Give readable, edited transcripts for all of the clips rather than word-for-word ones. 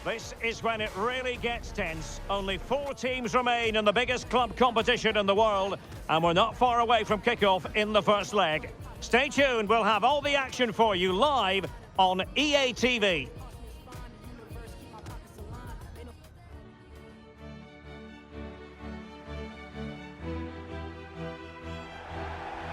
This is when it really gets tense. Only 4 teams remain in the biggest club competition in the world, and we're not far away from kickoff in the first leg. Stay tuned, we'll have all the action for you live on EA TV.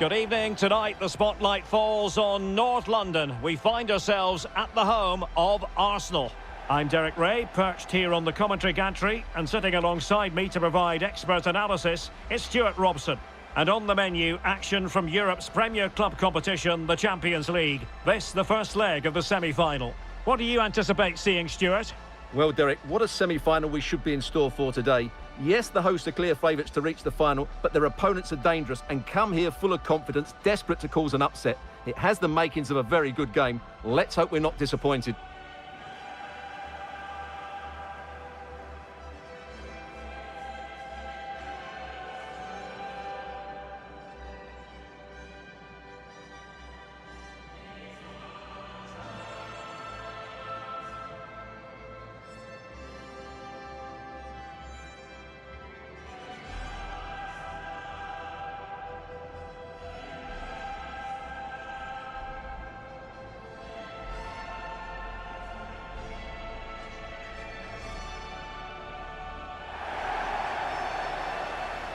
Good evening. Tonight the spotlight falls on North London. We find ourselves at the home of Arsenal. I'm Derek Ray, perched here on the commentary gantry, and sitting alongside me to provide expert analysis is Stuart Robson. And on the menu, action from Europe's premier club competition, the Champions League. This, the first leg of the semi-final. What do you anticipate seeing, Stuart? Well, Derek, what a semi-final we should be in store for today. Yes, the hosts are clear favourites to reach the final, but their opponents are dangerous and come here full of confidence, desperate to cause an upset. It has the makings of a very good game. Let's hope we're not disappointed.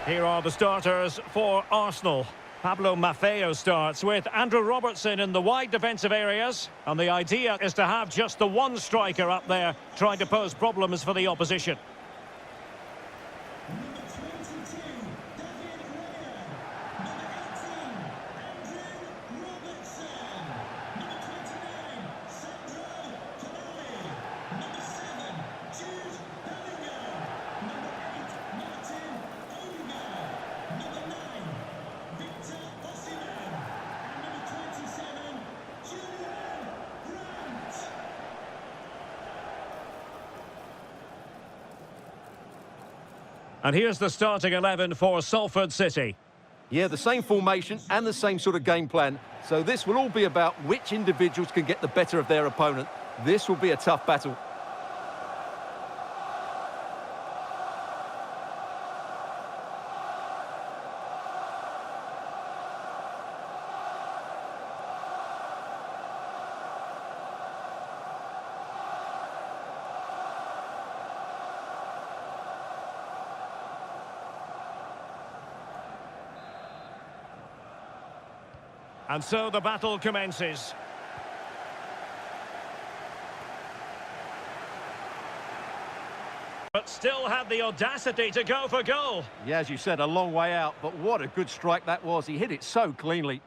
Here are the starters for Arsenal. Pablo Maffeo starts with Andrew Robertson in the wide defensive areas. And the idea is to have just the one striker up there trying to pose problems for the opposition. And here's the starting 11 for Salford City. Yeah, the same formation and the same sort of game plan. So this will all be about which individuals can get the better of their opponent. This will be a tough battle. And so the battle commences. But still had the audacity to go for goal. Yeah, as you said, a long way out, but what a good strike that was. He hit it so cleanly.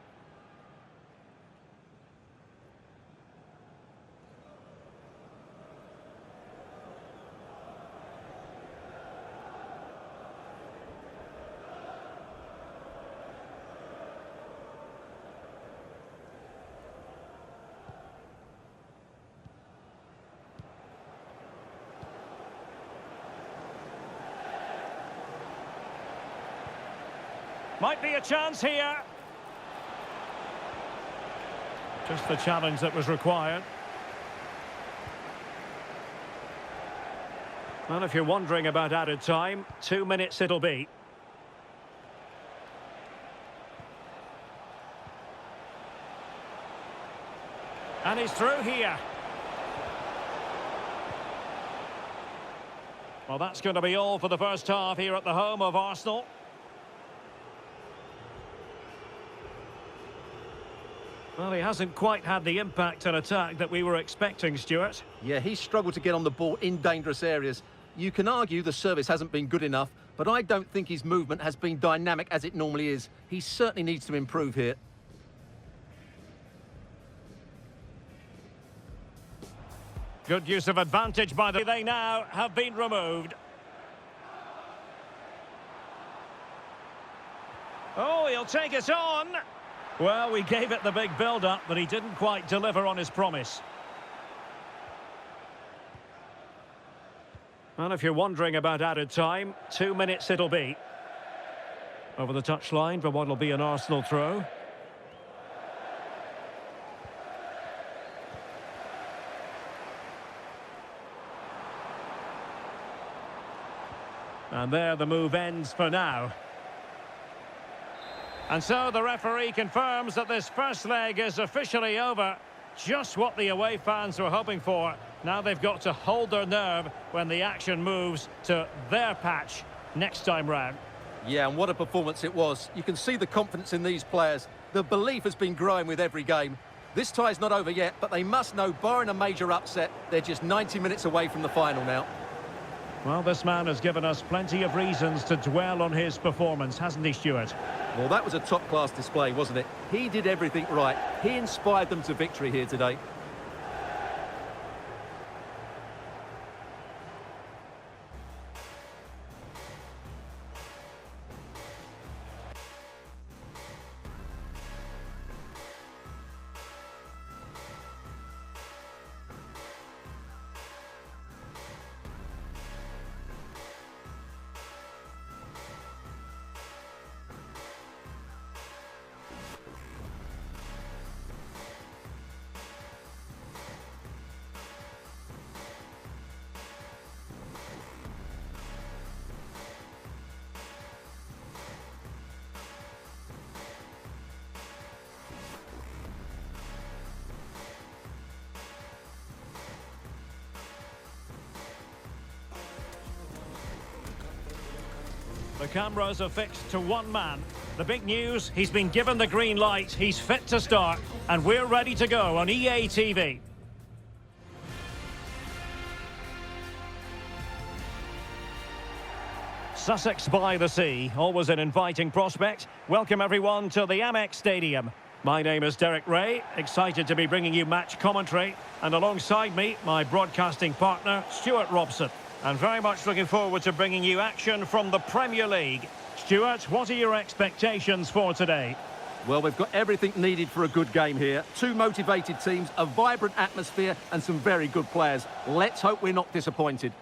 Might be a chance here. Just the challenge that was required. Well, if you're wondering about added time, 2 minutes it'll be. And he's through here. Well, that's going to be all for the first half here at the home of Arsenal. Well, he hasn't quite had the impact and attack that we were expecting, Stuart. Yeah, he's struggled to get on the ball in dangerous areas. You can argue the service hasn't been good enough, but I don't think his movement has been dynamic as it normally is. He certainly needs to improve here. Good use of advantage by the... They now have been removed. Oh, he'll take it on. Well, we gave it the big build-up, but he didn't quite deliver on his promise. Well, if you're wondering about added time, 2 minutes it'll be. Over the touchline for what'll be an Arsenal throw. And there the move ends for now. And so the referee confirms that this first leg is officially over. Just what the away fans were hoping for. Now they've got to hold their nerve when the action moves to their patch next time round. Yeah, and what a performance it was. You can see the confidence in these players. The belief has been growing with every game. This tie's not over yet, but they must know, barring a major upset, they're just 90 minutes away from the final now. Well, this man has given us plenty of reasons to dwell on his performance, hasn't he, Stuart? Well, that was a top-class display, wasn't it? He did everything right. He inspired them to victory here today. The cameras are fixed to one man. The big news, he's been given the green light, he's fit to start, and we're ready to go on EA TV. Sussex by the sea, always an inviting prospect. Welcome everyone to the Amex Stadium. My name is Derek Ray, excited to be bringing you match commentary, and alongside me, my broadcasting partner, Stuart Robson. And very much looking forward to bringing you action from the Premier League. Stuart, what are your expectations for today? Well, we've got everything needed for a good game here. Two motivated teams, a vibrant atmosphere and some very good players. Let's hope we're not disappointed.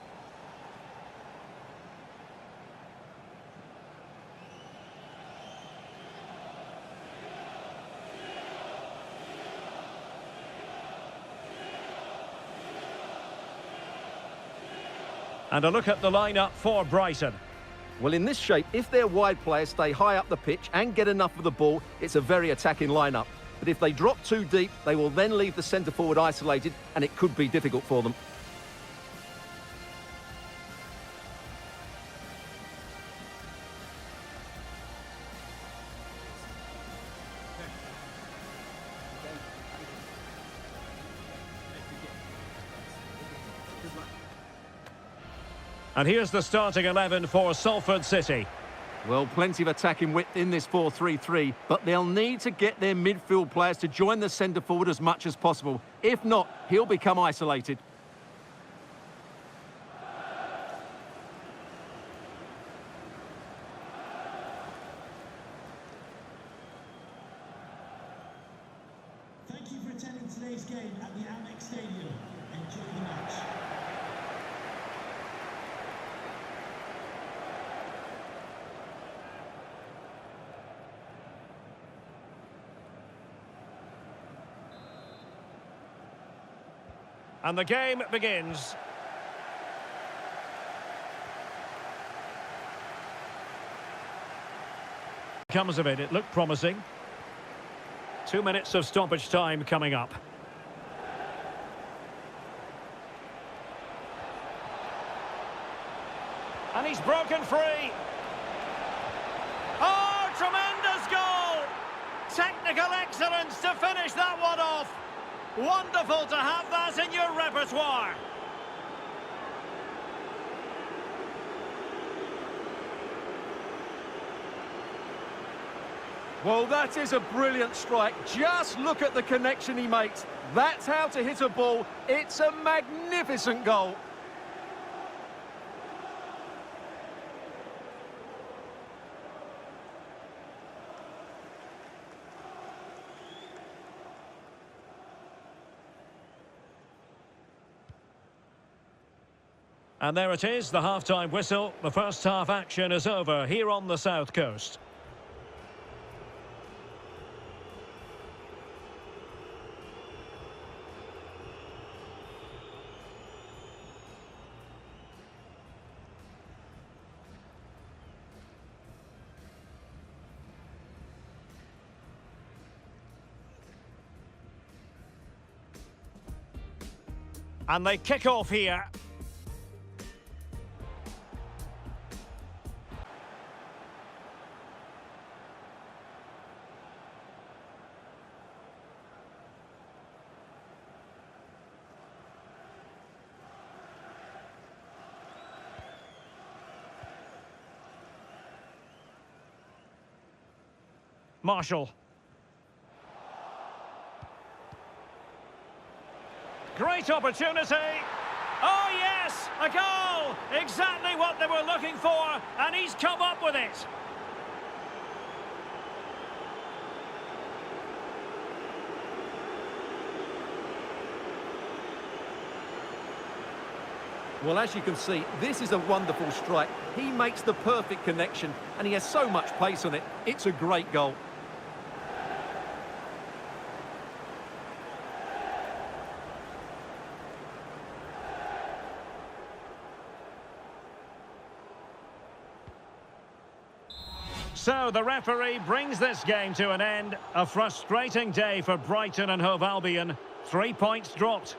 And a look at the lineup for Brighton. Well, in this shape, if their wide players stay high up the pitch and get enough of the ball, it's a very attacking lineup. But if they drop too deep, they will then leave the centre-forward isolated, and it could be difficult for them. And here's the starting 11 for Salford City. Well, plenty of attacking width in this 4-3-3, but they'll need to get their midfield players to join the centre-forward as much as possible. If not, he'll become isolated. Thank you for attending today's game at the Amex Stadium. Enjoy the match. And the game begins. Comes of it, it looked promising. 2 minutes of stoppage time coming up. And he's broken free. Oh, tremendous goal! Technical excellence to finish that one off. Wonderful to have that in your repertoire. Well, that is a brilliant strike. Just look at the connection he makes. That's how to hit a ball. It's a magnificent goal. And there it is, the half-time whistle. The first half action is over here on the south coast. And they kick off here. Marshall. Great opportunity. Oh, yes, a goal. Exactly what they were looking for, and he's come up with it. Well, as you can see, this is a wonderful strike. He makes the perfect connection, and he has so much pace on it. It's a great goal. So the referee brings this game to an end. A frustrating day for Brighton and Hove Albion. 3 points dropped.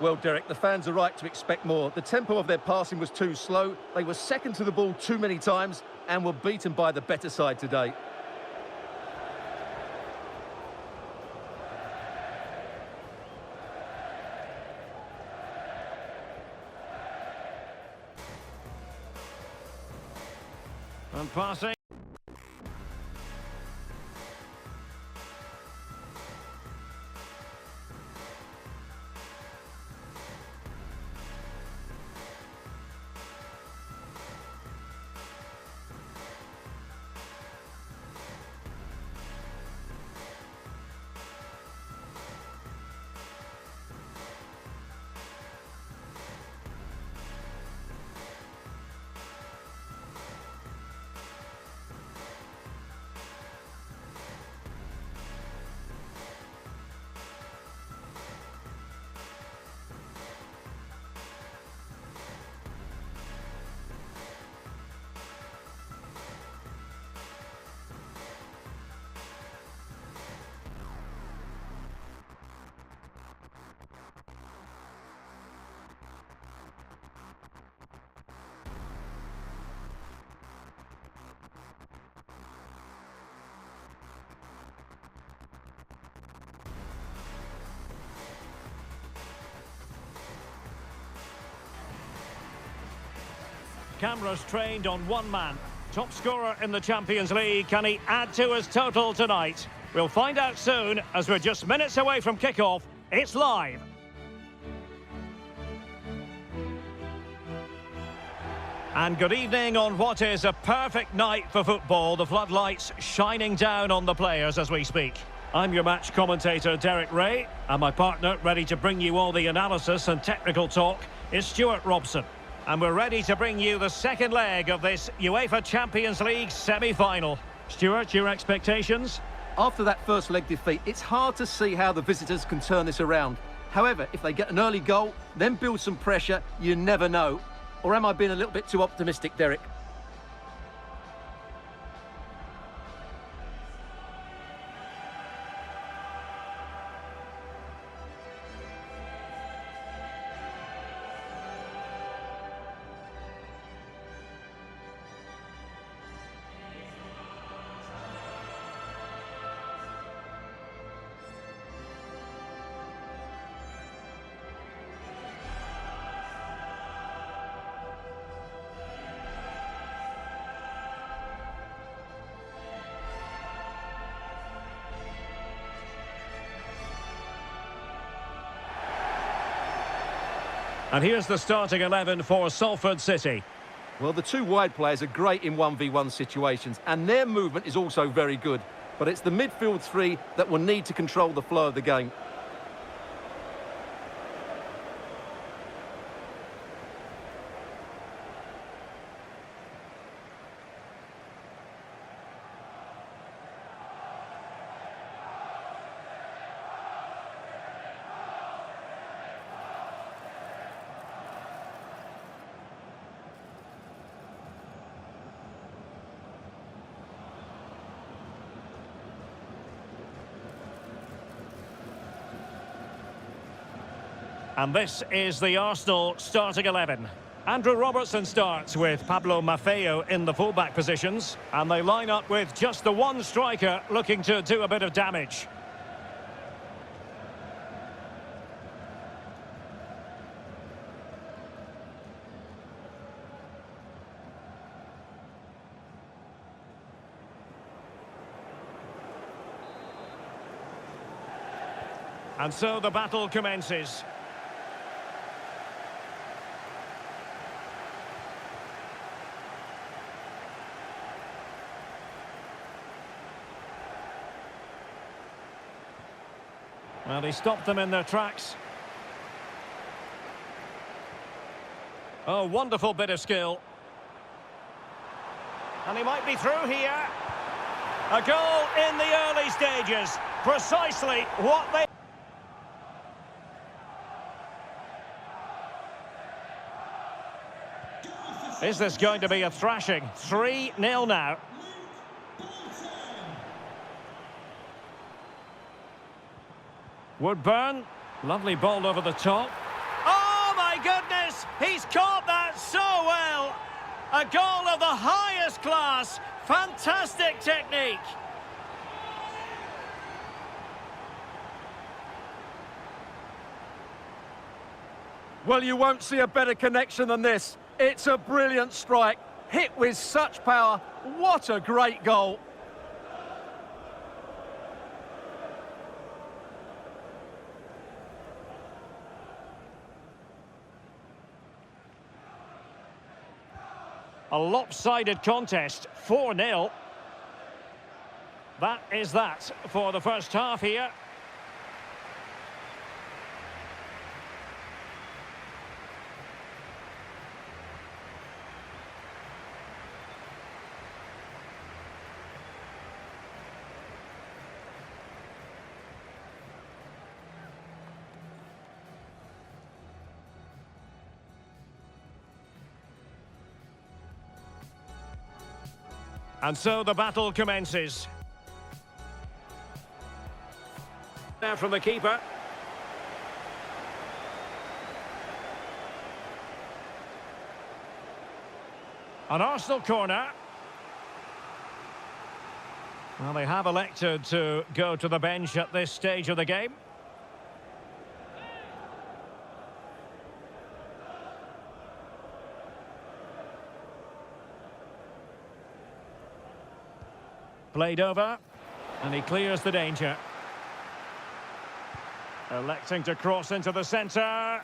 Well, Derek, the fans are right to expect more. The tempo of their passing was too slow. They were second to the ball too many times and were beaten by the better side today. And passing. Cameras trained on one man. Top scorer in the Champions League. Can he add to his total tonight? We'll find out soon as we're just minutes away from kickoff. It's live. And good evening on what is a perfect night for football. The floodlights shining down on the players as we speak. I'm your match commentator, Derek Ray, and my partner, ready to bring you all the analysis and technical talk, is Stuart Robson. And we're ready to bring you the second leg of this UEFA Champions League semi-final. Stuart, your expectations? After that first leg defeat, it's hard to see how the visitors can turn this around. However, if they get an early goal, then build some pressure, you never know. Or am I being a little bit too optimistic, Derek? And here's the starting 11 for Salford City. Well, the two wide players are great in 1v1 situations, and their movement is also very good. But it's the midfield three that will need to control the flow of the game. And this is the Arsenal starting 11. Andrew Robertson starts with Pablo Maffeo in the fullback positions. And they line up with just the one striker looking to do a bit of damage. And so the battle commences. Well, he stopped them in their tracks. Oh, wonderful bit of skill. And he might be through here. A goal in the early stages. Precisely what they... Is this going to be a thrashing? 3-0 now. Woodburn, lovely ball over the top. Oh my goodness, he's caught that so well. A goal of the highest class, fantastic technique. Well, you won't see a better connection than this. It's a brilliant strike, hit with such power. What a great goal. A lopsided contest, 4-0. That is that for the first half here. And so the battle commences. Now from the keeper. An Arsenal corner. Well, they have elected to go to the bench at this stage of the game. Played over, and he clears the danger. Electing to cross into the centre.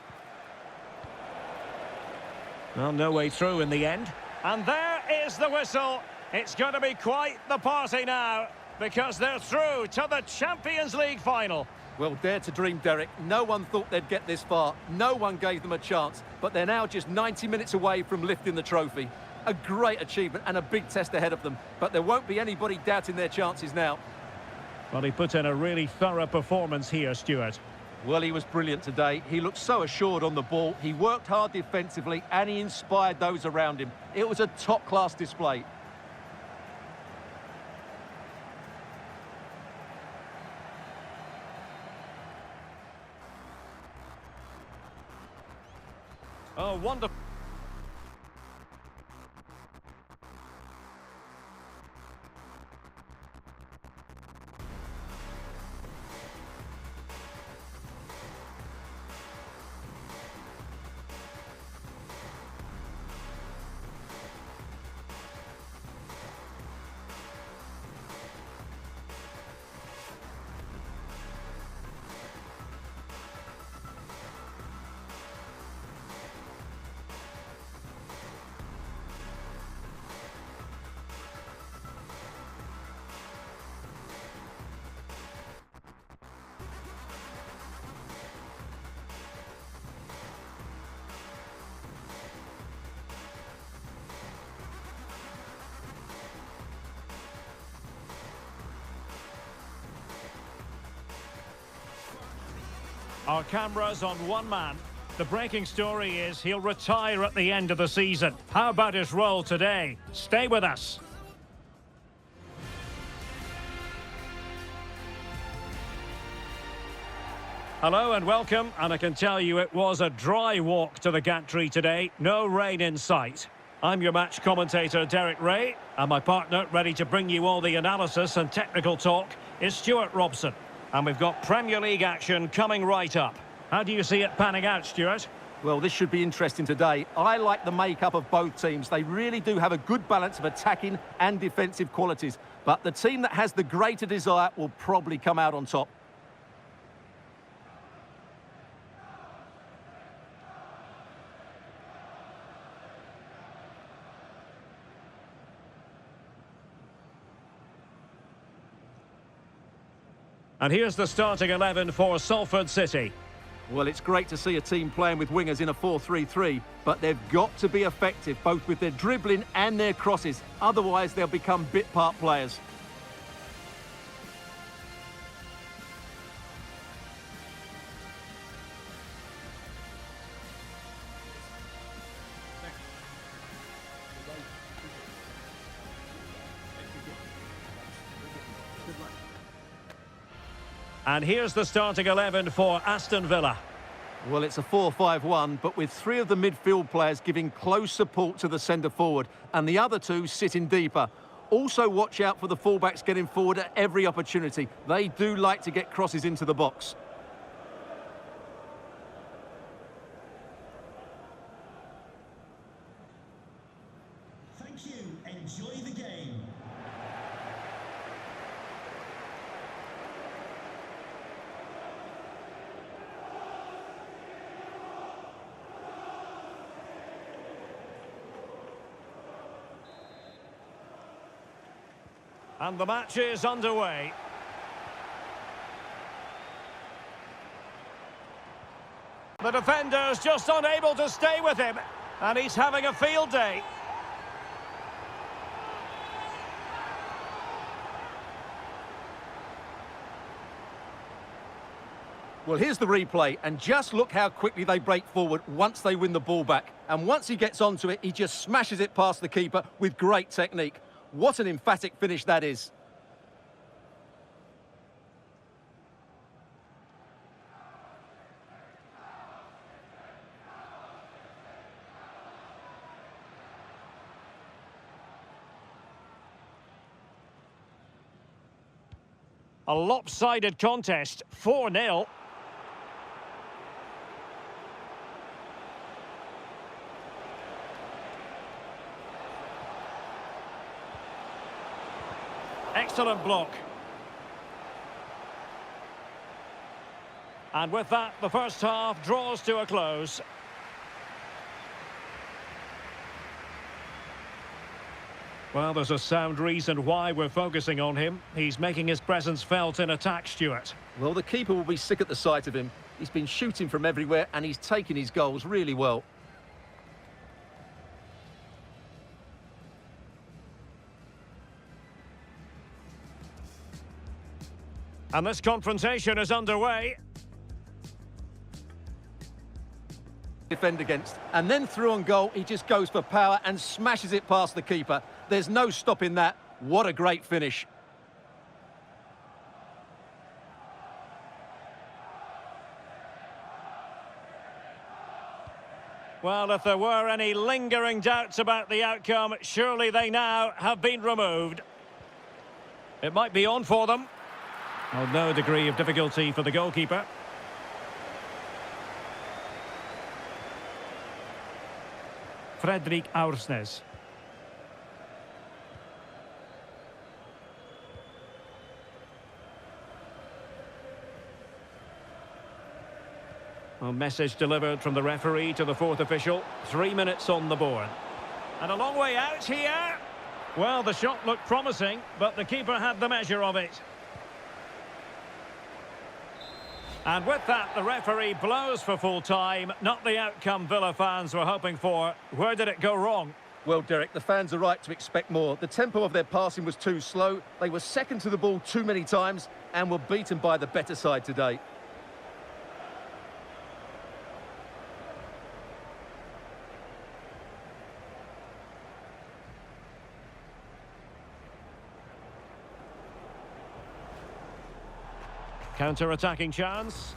Well, no way through in the end. And there is the whistle. It's going to be quite the party now, because they're through to the Champions League final. Well, dare to dream, Derek. No one thought they'd get this far. No one gave them a chance. But they're now just 90 minutes away from lifting the trophy. A great achievement and a big test ahead of them. But there won't be anybody doubting their chances now. Well, he put in a really thorough performance here, Stuart. Well, he was brilliant today. He looked so assured on the ball. He worked hard defensively and he inspired those around him. It was a top-class display. Oh, wonderful. Our cameras on one man. The breaking story is he'll retire at the end of the season. How about his role today? Stay with us. Hello and welcome, and I can tell you it was a dry walk to the gantry today, no rain in sight. I'm your match commentator Derek Ray, and my partner ready to bring you all the analysis and technical talk is Stuart Robson. And we've got Premier League action coming right up. How do you see it panning out, Stuart? Well, this should be interesting today. I like the makeup of both teams. They really do have a good balance of attacking and defensive qualities. But the team that has the greater desire will probably come out on top. And here's the starting 11 for Salford City. Well, it's great to see a team playing with wingers in a 4-3-3, but they've got to be effective, both with their dribbling and their crosses. Otherwise, they'll become bit-part players. And here's the starting 11 for Aston Villa. Well, it's a 4-5-1, but with three of the midfield players giving close support to the centre-forward, and the other two sitting deeper. Also, watch out for the fullbacks getting forward at every opportunity. They do like to get crosses into the box. Thank you. Enjoy the game. And the match is underway. The defender's just unable to stay with him, and he's having a field day. Well, here's the replay, and just look how quickly they break forward once they win the ball back. And once he gets onto it, he just smashes it past the keeper with great technique. What an emphatic finish that is. A lopsided contest, 4-0. Excellent block. And with that, the first half draws to a close. Well, there's a sound reason why we're focusing on him. He's making his presence felt in attack, Stuart. Well, the keeper will be sick at the sight of him. He's been shooting from everywhere, and he's taking his goals really well. And this confrontation is underway. Defend against, and then through on goal, he just goes for power and smashes it past the keeper. There's no stopping that. What a great finish. Well, if there were any lingering doubts about the outcome, surely they now have been removed. It might be on for them. Well, no degree of difficulty for the goalkeeper. Fredrik Aursnes. A message delivered from the referee to the fourth official. 3 minutes on the board. And a long way out here. Well, the shot looked promising, but the keeper had the measure of it. And with that, the referee blows for full time. Not the outcome Villa fans were hoping for. Where did it go wrong? Well, Derek, the fans are right to expect more. The tempo of their passing was too slow. They were second to the ball too many times and were beaten by the better side today. Counter-attacking chance.